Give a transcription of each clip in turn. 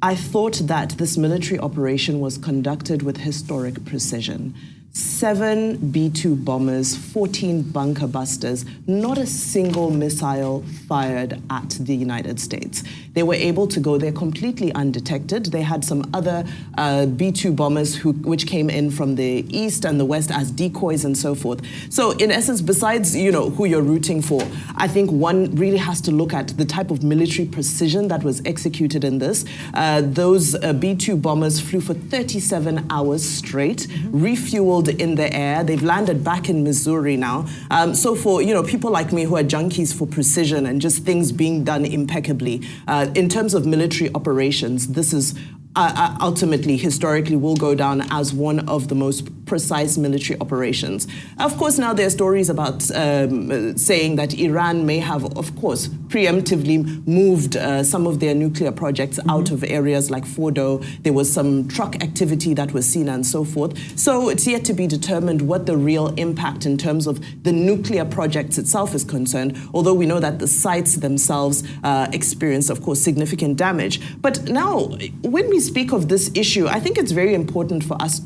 I thought that this military operation was conducted with historic precision. 7 B-2 bombers, 14 bunker busters, not a single missile fired at the United States. They were able to go there completely undetected. They had some other B-2 bombers which came in from the east and the west as decoys and so forth. So in essence, besides, who you're rooting for, I think one really has to look at the type of military precision that was executed in this. Those B-2 bombers flew for 37 hours straight, refueled in the air. They've landed back in Missouri now. So for people like me who are junkies for precision and just things being done impeccably, in terms of military operations, this is ultimately, historically, will go down as one of the most precise military operations. Of course, now there are stories about saying that Iran may have, of course, preemptively moved some of their nuclear projects out of areas like Fordo. There was some truck activity that was seen and so forth. So it's yet to be determined what the real impact in terms of the nuclear projects itself is concerned, although we know that the sites themselves experienced, of course, significant damage. But now, when we speak of this issue, I think it's very important for us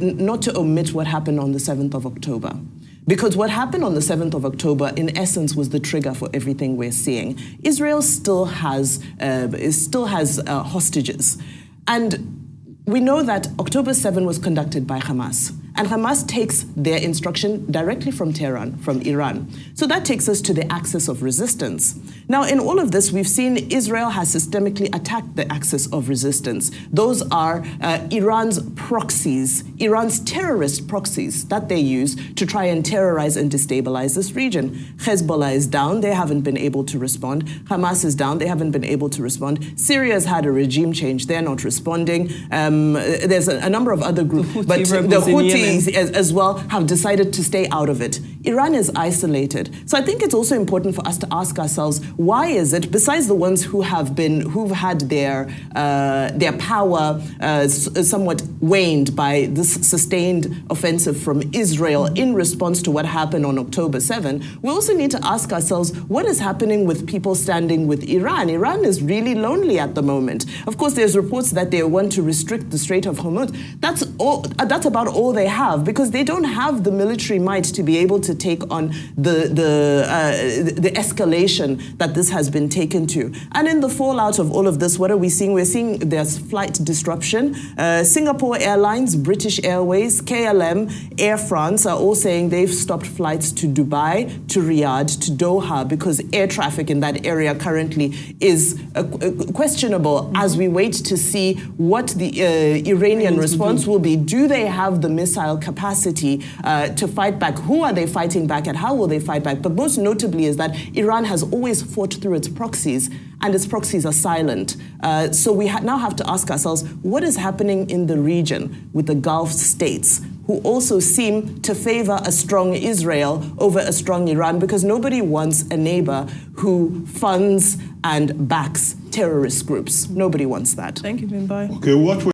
not to omit what happened on the 7th of October. Because what happened on the 7th of October, in essence, was the trigger for everything we're seeing. Israel still has hostages. And we know that October 7 was conducted by Hamas. And Hamas takes their instruction directly from Tehran, from Iran. So that takes us to the axis of resistance. Now, in all of this, we've seen Israel has systemically attacked the axis of resistance. Those are Iran's proxies, Iran's terrorist proxies that they use to try and terrorize and destabilize this region. Hezbollah is down, they haven't been able to respond. Hamas is down, they haven't been able to respond. Syria's had a regime change, they're not responding. There's a number of other groups, but the Houthis as well have decided to stay out of it. Iran is isolated. So I think it's also important for us to ask ourselves, why is it, besides the ones who've had their power somewhat waned by this sustained offensive from Israel in response to what happened on October 7, we also need to ask ourselves, what is happening with people standing with Iran? Iran is really lonely at the moment. Of course, there's reports that they want to restrict the Strait of Hormuz. That's about all they have, because they don't have the military might to be able to take on the escalation that this has been taken to. And in the fallout of all of this, what are we seeing? We're seeing there's flight disruption. Singapore Airlines, British Airways, KLM, Air France are all saying they've stopped flights to Dubai, to Riyadh, to Doha, because air traffic in that area currently is questionable as we wait to see what the Iranian response will be. Do they have the missile capacity to fight back? Who are they fighting back at? How will they fight back? But most notably is that Iran has always fought through its proxies, and its proxies are silent. So we now have to ask ourselves, what is happening in the region with the Gulf states, who also seem to favor a strong Israel over a strong Iran, because nobody wants a neighbor who funds and backs terrorist groups. Nobody wants that. Thank you, Vimbai. Okay, what